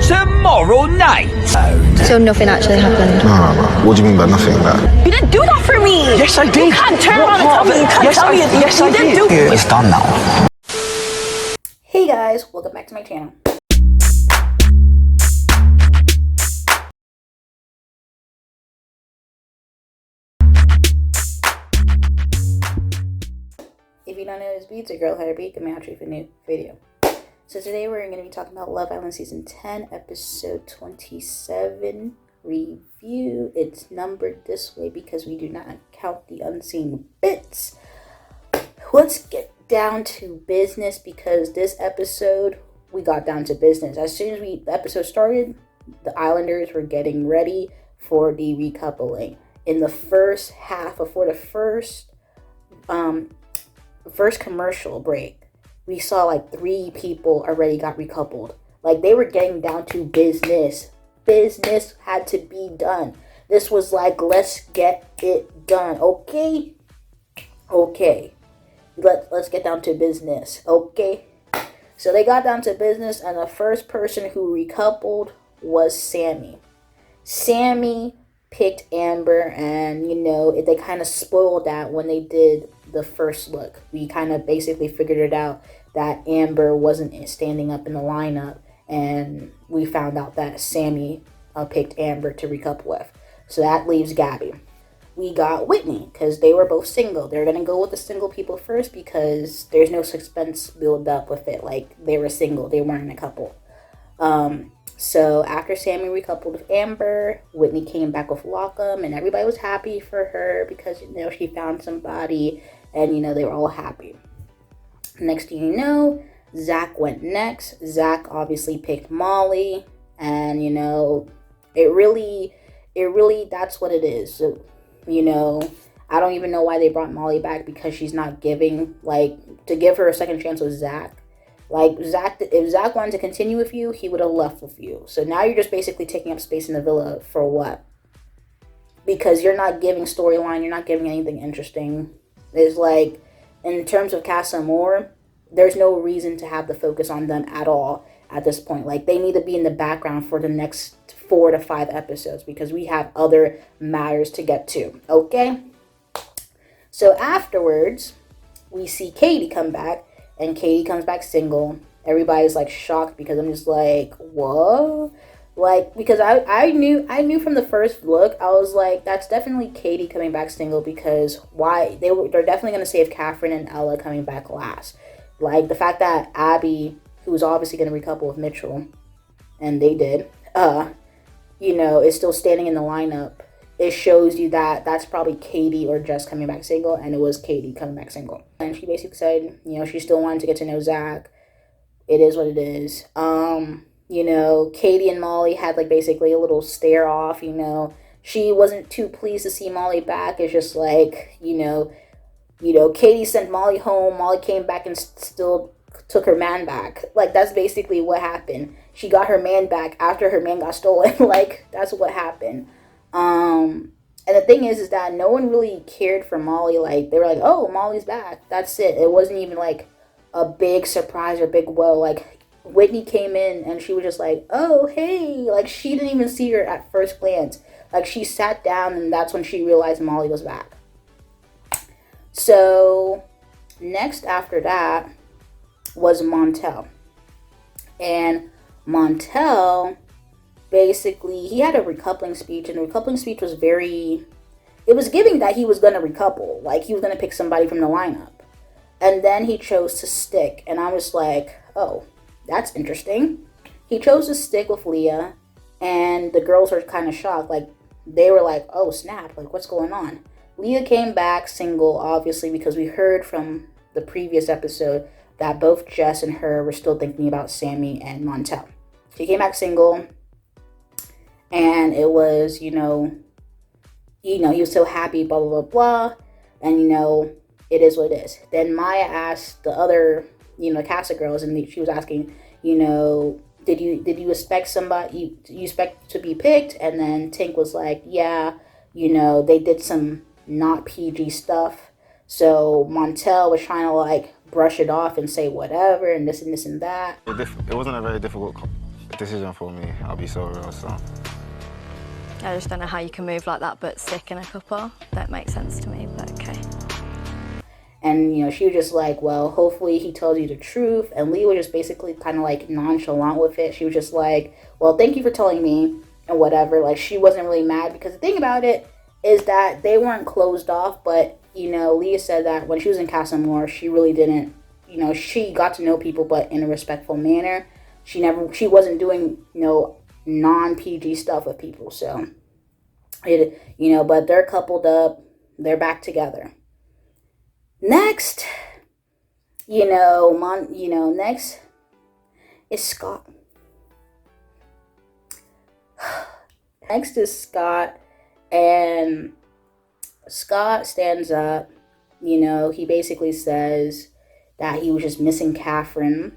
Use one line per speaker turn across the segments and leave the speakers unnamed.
tomorrow night.
So nothing actually happened?
No. What do you mean by nothing? That?
You didn't do that for me.
Yes, I did.
You can't turn around and tell me. You can't tell me.
Yes, I did.
It's done now.
Hey guys, welcome back to my channel. If you don't know this beats, your girl KylerB coming at you with a new video. So today we're going to be talking about Love Island Season 10, Episode 27 review. It's numbered this way because we do not count the unseen bits. Let's get down to business because this episode, we got down to business. As soon as the episode started, the Islanders were getting ready for the recoupling. In the first half, before the first commercial break, we saw like 3 people already got recoupled. Like they were getting down to business. Business had to be done. This was like, let's get it done. Okay. Let's get down to business. Okay. So they got down to business, and the first person who recoupled was Sammy. Sammy picked Amber, and they kind of spoiled that when they did the first look. We kind of basically figured it out that Amber wasn't standing up in the lineup, and we found out that Sammy picked Amber to recouple with. So that leaves Gabby. We got Whitney, because they were both single. They're going to go with the single people first because there's no suspense build up with it. Like, they were single. They weren't a couple. So after Sammy recoupled with Amber, Whitney came back with Lockham, and everybody was happy for her because, she found somebody, and, they were all happy. Next thing you know, Zach went next. Zach obviously picked Molly, and, it really, that's what it is. So, I don't even know why they brought Molly back because she's not giving, to give her a second chance with Zach. If Zach wanted to continue with you, he would have left with you. So now you're just basically taking up space in the villa for what? Because you're not giving storyline, you're not giving anything interesting. It's like, in terms of Casa Amor, there's no reason to have the focus on them at all at this point. Like, they need to be in the background for the next 4 to 5 episodes because we have other matters to get to, okay? So afterwards, we see Katie come back, and Katie comes back single. Everybody's like shocked because I'm just like, what? Because I knew from the first look, I was like, that's definitely Katie coming back single because why? They're definitely going to save Catherine and Ella coming back last. Like, the fact that Abby, who was obviously going to recouple with Mitchell, and they did, is still standing in the lineup. It shows you that that's probably Katie or Jess coming back single, and it was Katie coming back single. And she basically said, she still wanted to get to know Zach. It is what it is. Katie and Molly had basically a little stare off, She wasn't too pleased to see Molly back. It's just like, Katie sent Molly home. Molly came back and still took her man back. That's basically what happened. She got her man back after her man got stolen. That's what happened. And the thing is that no one really cared for Molly. They were like, oh, Molly's back. That's it. It wasn't even a big surprise or big whoa. Whitney came in and she was just like, oh, hey. She didn't even see her at first glance. She sat down and that's when she realized Molly was back. So next after that was Montel. And Montel, basically, he had a recoupling speech, and the recoupling speech was it was giving that he was going to recouple. He was going to pick somebody from the lineup. And then he chose to stick, and I was like, oh, that's interesting. He chose to stick with Leah, and the girls were kind of shocked. They were like, oh, snap, what's going on? Leah came back single, obviously, because we heard from the previous episode that both Jess and her were still thinking about Sammy and Montel. She came back single, and it was, he was so happy, blah, blah, blah, blah, and, it is what it is. Then Maya asked the other, Casa girls, and she was asking, did you expect somebody, you expect to be picked? And then Tink was like, yeah, they did some not PG stuff. So Montel was trying to brush it off and say whatever and this and that.
It wasn't a very difficult decision for me. I'll be so real, so.
I just don't know how you can move like that but stick in a couple. That makes sense to me, but okay.
And, you know, she was just like, well, hopefully he tells you the truth. And Lee was just basically kind of like nonchalant with it. She was just like, well, thank you for telling me and whatever. Like, she wasn't really mad because the thing about it is that they weren't closed off. But, you know, Leah said that when she was in Casa Amor, she really didn't, you know, she got to know people, but in a respectful manner. She wasn't doing, you know, non-PG stuff with people. So, you know, but they're coupled up. They're back together. Next, next is Scott. Next is Scott, and Scott stands up. You know, he basically says that he was just missing Catherine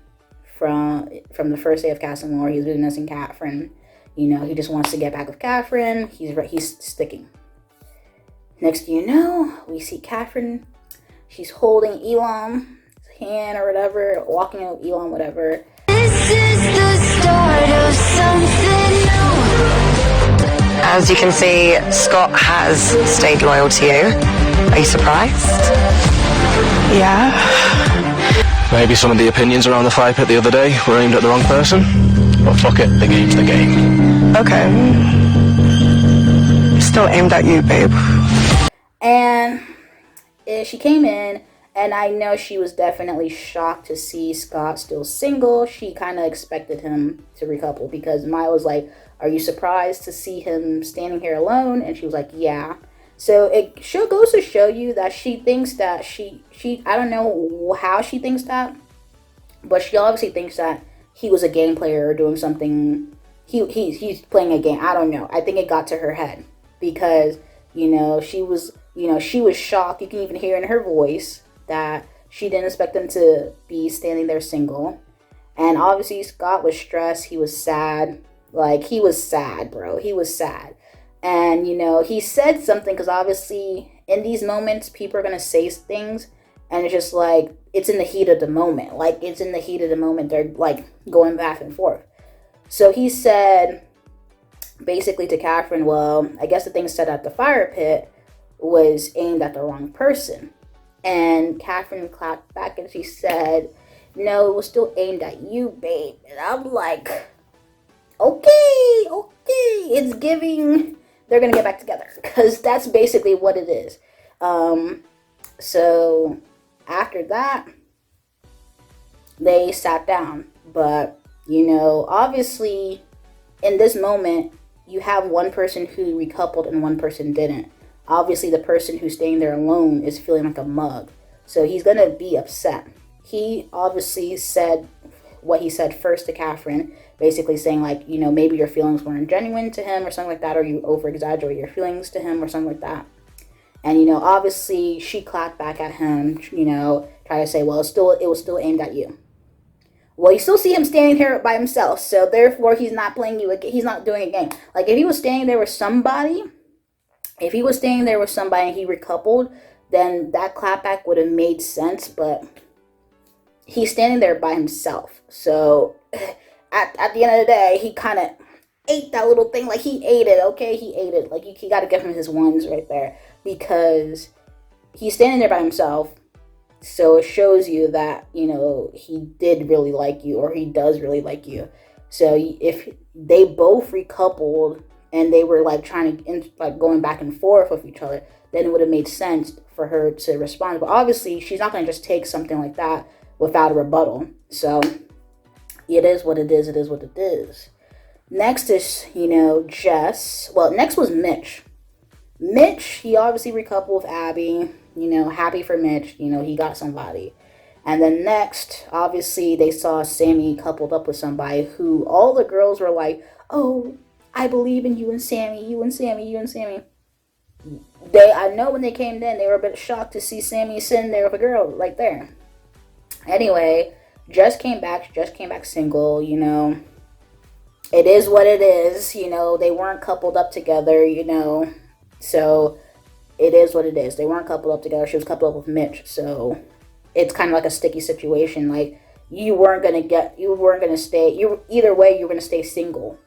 from the first day of Casa Amor. He's been missing Catherine. You know, he just wants to get back with Catherine. He's sticking. Next thing you know, we see Catherine. She's holding Elam's hand or whatever, walking out with Elam, whatever.
This is the start of something new. As you can see, Scott has stayed loyal to you. Are you surprised?
Yeah.
Maybe some of the opinions around the fire pit the other day were aimed at the wrong person. But fuck it, the game's the game.
Okay. Still aimed at you, babe.
And she came in, and I know she was definitely shocked to see Scott still single. She kind of expected him to recouple because Maya was like, are you surprised to see him standing here alone? And she was like, yeah. So it goes to show you that she thinks that she I don't know how she thinks that, but she obviously thinks that he was a game player or doing something. He's playing a game. I don't know. I think it got to her head because, you know, she was shocked. You can even hear in her voice that she didn't expect him to be standing there single. And obviously Scott was stressed. He was sad. Like, he was sad, bro. He was sad. And, you know, he said something because obviously in these moments, people are going to say things. And it's just like, it's in the heat of the moment. Like, it's in the heat of the moment. They're, like, going back and forth. So he said, basically to Catherine, well, I guess the thing said at the fire pit was aimed at the wrong person. And Catherine clapped back and she said, no, it was still aimed at you, babe. And I'm like, okay. It's giving, they're going to get back together. Because that's basically what it is. So after that, they sat down. But, you know, obviously in this moment, you have one person who recoupled and one person didn't. Obviously, the person who's staying there alone is feeling like a mug. So he's going to be upset. He obviously said what he said first to Catherine, basically saying, like, you know, maybe your feelings weren't genuine to him or something like that, or you over-exaggerate your feelings to him or something like that. And, you know, obviously, she clapped back at him, you know, trying to say, well, it was still aimed at you. Well, you still see him standing here by himself, so therefore he's not playing you. He's not doing a game. Like, if he was standing there with somebody, and he recoupled, then that clapback would have made sense, but he's standing there by himself. So at the end of the day, he kind of ate that little thing. Like, he ate it, okay? He ate it. Like, you got to give him his ones right there because he's standing there by himself. So it shows you that, you know, he did really like you, or he does really like you. So if they both recoupled and they were like going back and forth with each other, then it would have made sense for her to respond. But obviously, she's not going to just take something like that without a rebuttal. So it is what it is. It is what it is. Next is, you know, Jess. Well, next was Mitch. Mitch, he obviously recoupled with Abby. You know, happy for Mitch. You know, he got somebody. And then next, obviously, they saw Sammy coupled up with somebody who all the girls were like, oh, I believe in you and Sammy, you and Sammy, you and Sammy. I know when they came in, they were a bit shocked to see Sammy sitting there with a girl right there. Anyway, Jess came back single, you know. It is what it is, you know. They weren't coupled up together, you know. So it is what it is. They weren't coupled up together. She was coupled up with Mitch. So it's kind of like a sticky situation. Like, you weren't gonna stay. Either way, you were gonna stay single.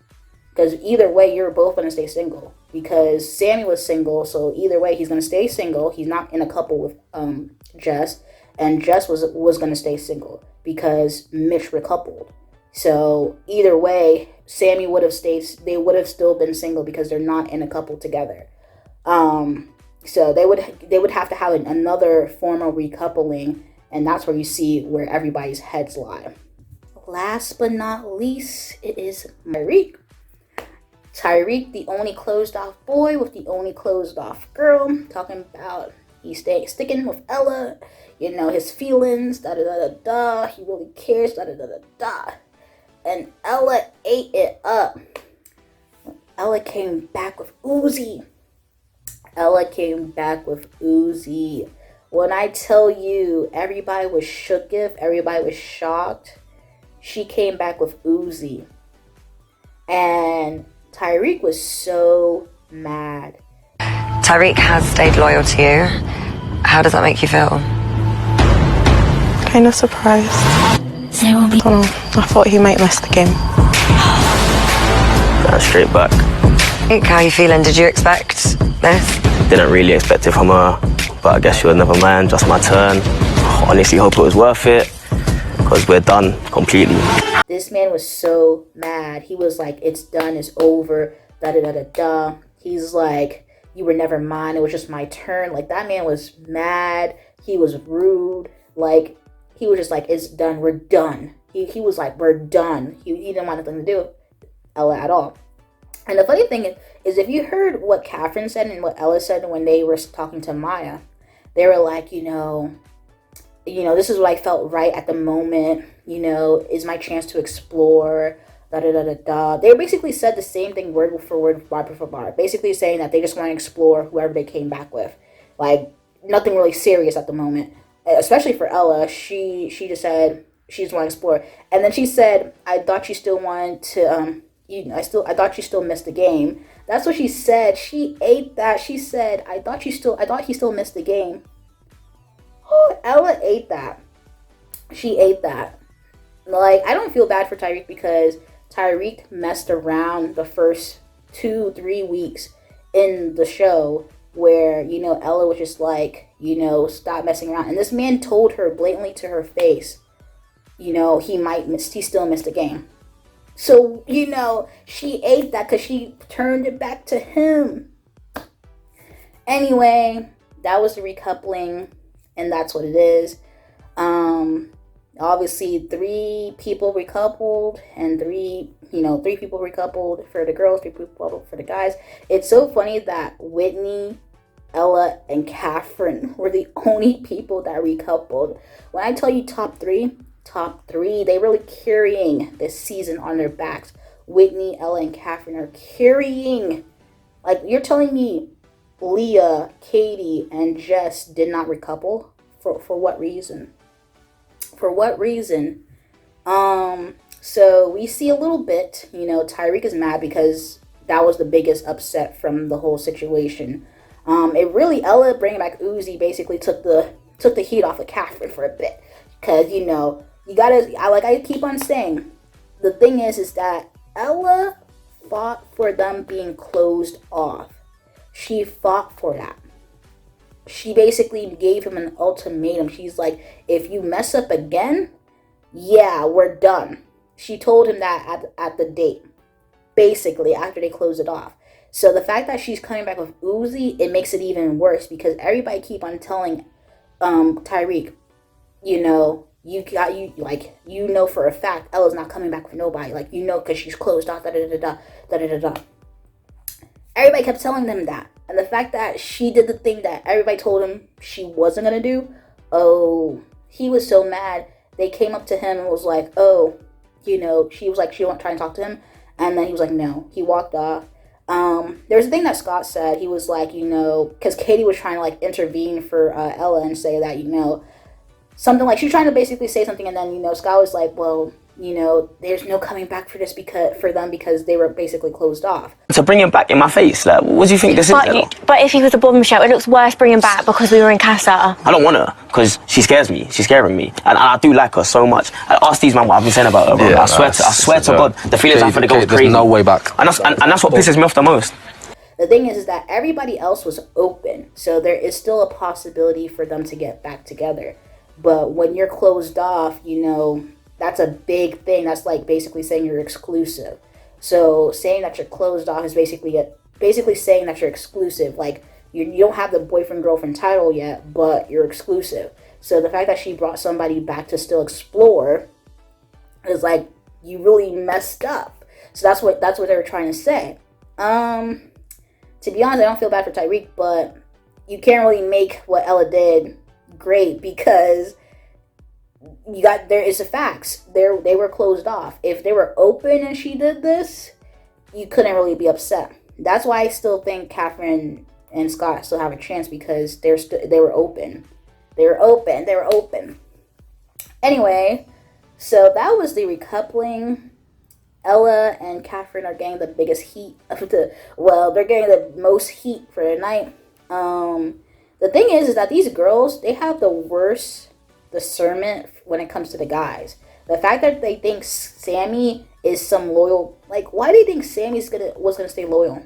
Because either way, you're both gonna stay single. Because Sammy was single, so either way, he's gonna stay single. He's not in a couple with Jess, and Jess was gonna stay single because Mitch recoupled. So either way, Sammy would have stayed. They would have still been single because they're not in a couple together. So they would have to have another form of recoupling, and that's where you see where everybody's heads lie. Last but not least, it is Tyrique. Tyrique, the only closed off boy with the only closed off girl, talking about he's sticking with Ella, his feelings, da da da da da. He really cares, da da da da da. And Ella ate it up. Ella came back with Uzi. When I tell you, everybody was shooketh, everybody was shocked. She came back with Uzi. And Tyrique was so mad.
Tyrique has stayed loyal to you. How does that make you feel?
Kind of surprised.
There will be.
I don't know. I thought he might miss the game.
Straight back.
How are you feeling? Did you expect this?
Didn't really expect it from her, but I guess she was never man, just my turn. Honestly hope it was worth it, because we're done completely.
This man was so mad. He was like, it's done, it's over, da da da da da. He's like, you were never mine, it was just my turn. Like, that man was mad. He was rude. Like, he was just like, it's done, we're done. He was like, we're done. He didn't want nothing to do with Ella at all. And the funny thing is if you heard what Catherine said and what Ella said when they were talking to Maya, they were like, this is what I felt right at the moment, is my chance to explore, da da da da da. They basically said the same thing word for word, bar for bar, basically saying that they just want to explore whoever they came back with. Like, nothing really serious at the moment, especially for Ella. She just said she just want to explore. And then she said, I thought you still wanted to, I thought you still missed the game. That's what she said. She ate that. She said, I thought he still missed the game. Oh, Ella ate that. She ate that. Like, I don't feel bad for Tyrique because Tyrique messed around the first 2-3 weeks in the show where, Ella was just like, stop messing around. And this man told her blatantly to her face, he still missed the game. So, she ate that because she turned it back to him. Anyway, that was the recoupling, and that's what it is. Obviously, 3 people recoupled, and 3 people recoupled for the girls, 3 people recoupled for the guys. It's so funny that Whitney, Ella, and Catherine were the only people that recoupled. When I tell you top 3, they really carrying this season on their backs. Whitney, Ella, and Catherine are carrying. Like, you're telling me Leah, Katie, and Jess did not recouple? For what reason? For what reason? So we see a little bit, Tyrique is mad because that was the biggest upset from the whole situation. Ella bringing back Uzi basically took the heat off of Catherine for a bit. Because, you gotta, I keep on saying, the thing is that Ella fought for them being closed off. She fought for that. She basically gave him an ultimatum. She's like, if you mess up again, yeah, we're done. She told him that at the date, basically, after they closed it off. So the fact that she's coming back with Uzi, it makes it even worse because everybody keep on telling Tyrique, for a fact Ella's not coming back with nobody, because she's closed off, da da da da da da da da. Everybody kept telling them that, and the fact that she did the thing that everybody told him she wasn't gonna do, he was so mad. They came up to him and was like, she was like, she wasn't trying to talk to him, and then he was like, no. He walked off. There was a thing that Scott said. He was like, because Katie was trying to intervene for Ella and say that, something like, she was trying to basically say something, and then, Scott was like, well, there's no coming back for them because they were basically closed off.
To bring him back in my face, like, what do you think this is?
But if he was a bombshell, it looks worse bringing back because we were in Casa.
I don't want her, because she scares me. She's scaring me. And I do like her so much. I ask these man what I've been saying about her, bro.
Yeah,
I swear to God, the feelings I have for the girl is crazy.
There's no way back.
And that's what pisses me off the most.
The thing is that everybody else was open, so there is still a possibility for them to get back together. But when you're closed off, that's a big thing. That's like basically saying you're exclusive. So saying that you're closed off is basically saying that you're exclusive. Like you don't have the boyfriend-girlfriend title yet, but you're exclusive. So the fact that she brought somebody back to still explore is like, you really messed up. So that's what they were trying to say. To be honest, I don't feel bad for Tyrique, but you can't really make what Ella did great because there is the facts. They were closed off. If they were open and she did this, you couldn't really be upset. That's why I still think Catherine and Scott still have a chance because they were open. They were open. Anyway, so that was the recoupling. Ella and Catherine are getting the biggest heat they're getting the most heat for the night. The thing is that these girls, they have the worst discernment when it comes to the guys. The fact that they think Sammy is some loyal, like, why do you think Sammy was gonna stay loyal?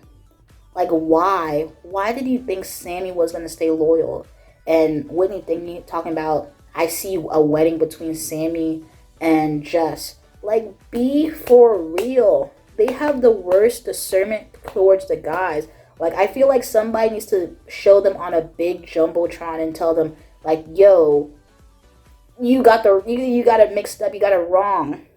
Like, why? Why did you think Sammy was gonna stay loyal? And Whitney talking about, I see a wedding between Sammy and Jess. Like, be for real. They have the worst discernment towards the guys. Like, I feel like somebody needs to show them on a big jumbotron and tell them, like, yo, you got it mixed up, you got it wrong.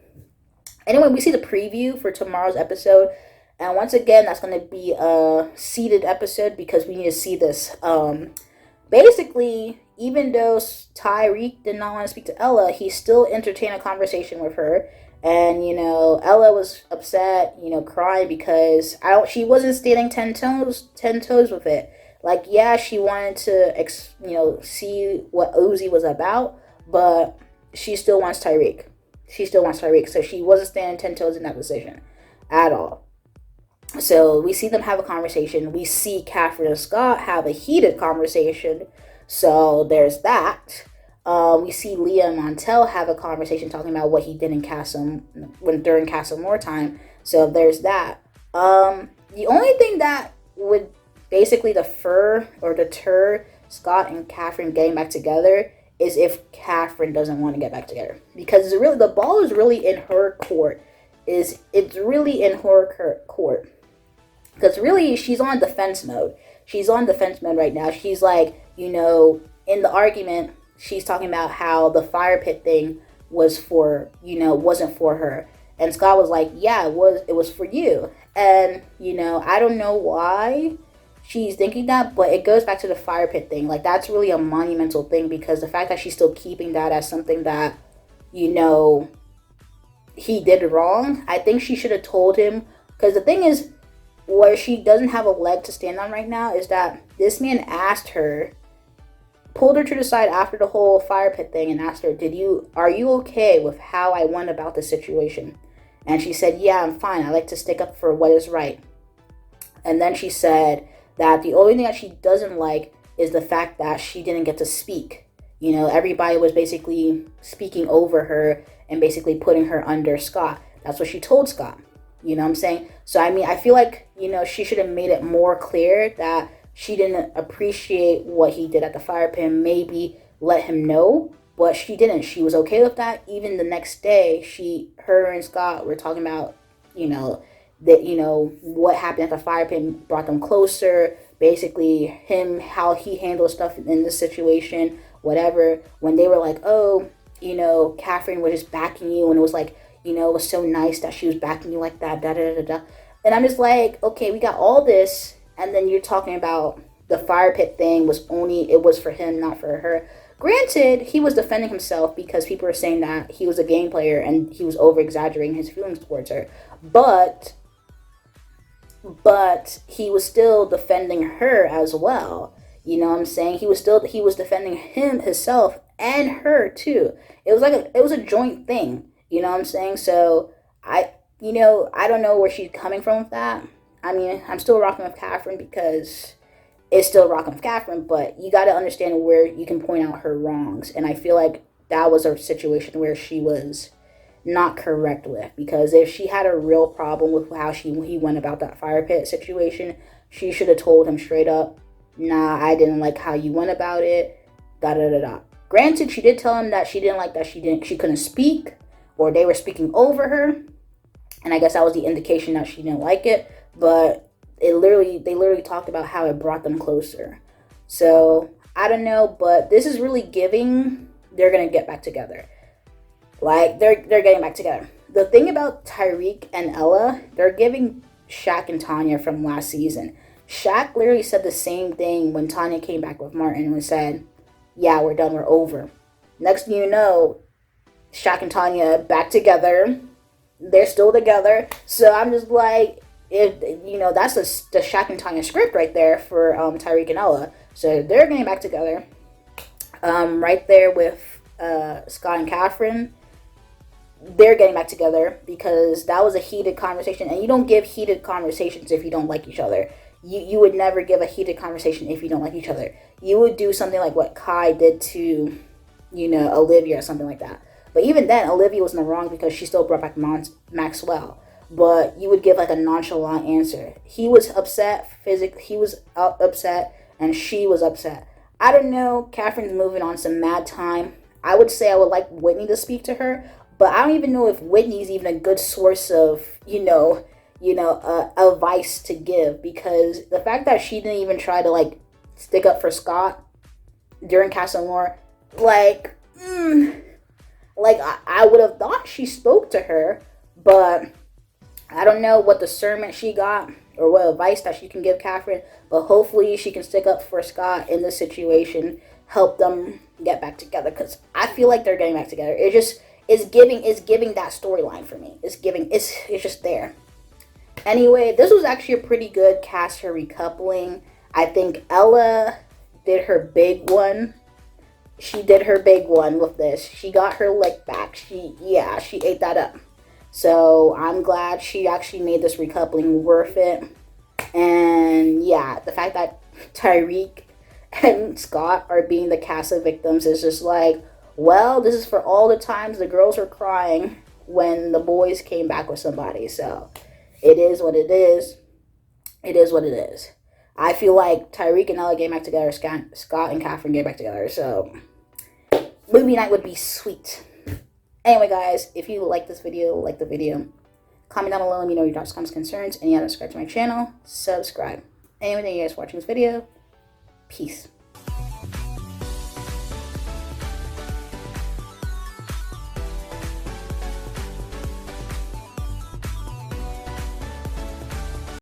Anyway, we see the preview for tomorrow's episode. And once again, that's going to be a seated episode because we need to see this. Basically, even though Tyrique did not want to speak to Ella, he still entertained a conversation with her. And, Ella was upset, crying because she wasn't standing 10 toes with it. Like, yeah, she wanted to, see what Uzi was about, but she still wants Tyrique. So she wasn't standing 10 toes in that decision at all. So we see them have a conversation. We see Catherine and Scott have a heated conversation. So there's that. We see Leah and Montel have a conversation talking about what he did in during Casa Amor time. So there's that. The only thing that would basically deter Scott and Catherine getting back together is if Catherine doesn't want to get back together, because the ball is really in her court. It's really in her court, because really she's on defense mode. She's on defense mode right now. She's like, in the argument, she's talking about how the fire pit thing wasn't for her. And Scott was like, yeah, it was for you. And, I don't know why she's thinking that, but it goes back to the fire pit thing. Like, that's really a monumental thing, because the fact that she's still keeping that as something that, he did wrong, I think she should have told him. Because the thing is, where she doesn't have a leg to stand on right now is that this man pulled her to the side after the whole fire pit thing and asked her, are you okay with how I went about the situation? And she said, yeah, I'm fine. I like to stick up for what is right. And then she said that the only thing that she doesn't like is the fact that she didn't get to speak. Everybody was basically speaking over her and basically putting her under Scott. That's what she told Scott. You know what I'm saying? So, I feel like, she should have made it more clear that she didn't appreciate what he did at the fire pit, maybe let him know, but she didn't. She was okay with that. Even the next day, her and Scott were talking about, what happened at the fire pit brought them closer. Basically, how he handled stuff in this situation, whatever. When they were like, oh, Catherine was just backing you, and it was like, it was so nice that she was backing you like that, da-da-da-da. And I'm just like, okay, we got all this, and then you're talking about the fire pit thing it was for him, not for her. Granted, he was defending himself because people were saying that he was a game player and he was over-exaggerating his feelings towards her. But he was still defending her as well. You know what I'm saying? He was defending himself and her too. It was a joint thing. You know what I'm saying? So I don't know where she's coming from with that. I mean, I'm still rocking with Catherine because it's still rocking with Catherine, but you got to understand where you can point out her wrongs. And I feel like that was a situation where she was not correct with, because if she had a real problem with how he went about that fire pit situation, she should have told him straight up, nah, I didn't like how you went about it, da da da da. Granted, she did tell him that she didn't like that she couldn't speak, or they were speaking over her, and I guess that was the indication that she didn't like it. But they literally talked about how it brought them closer. So I don't know, but this is really giving they're gonna get back together. Like, they're getting back together. The thing about Tyrique and Ella, they're giving Shaq and Tanya from last season. Shaq literally said the same thing when Tanya came back with Martin and said, yeah, we're done, we're over. Next thing you know, Shaq and Tanya back together. They're still together. So I'm just like, that's the Shaq and Tanya script right there for Tyrique and Ella. So they're getting back together. Right there with Scott and Catherine, they're getting back together because that was a heated conversation, and you don't give heated conversations if you don't like each other. You would never give a heated conversation if you don't like each other. You would do something like what Kai did to, Olivia or something like that. But even then, Olivia was in the wrong because she still brought back Maxwell. But you would give like a nonchalant answer. He was upset physically. He was upset, and she was upset. I don't know. Catherine's moving on some mad time. I would say I would like Whitney to speak to her, but I don't even know if Whitney's even a good source of, advice to give, because the fact that she didn't even try to like stick up for Scott during Casa Amor, I would have thought she spoke to her, but I don't know what discernment she got or what advice that she can give Catherine, but hopefully she can stick up for Scott in this situation, help them get back together, because I feel like they're getting back together. It's giving that storyline for me. It's just there. Anyway, this was actually a pretty good cast for recoupling. I think Ella did her big one. She did her big one with this. She got her lick back. She ate that up. So I'm glad she actually made this recoupling worth it. And yeah, the fact that Tyrique and Scott are being the Casa victims is just like, well, this is for all the times the girls were crying when the boys came back with somebody. So it is what it is. It is what it is. I feel like Tyrique and Ella getting back together, Scott and Catherine getting back together. So movie night would be sweet. Anyway, guys, if you like this video, like the video, comment down below, let me know your thoughts, comments, concerns, and you haven't subscribed to my channel, subscribe. Anyway, thank you guys for watching this video. Peace.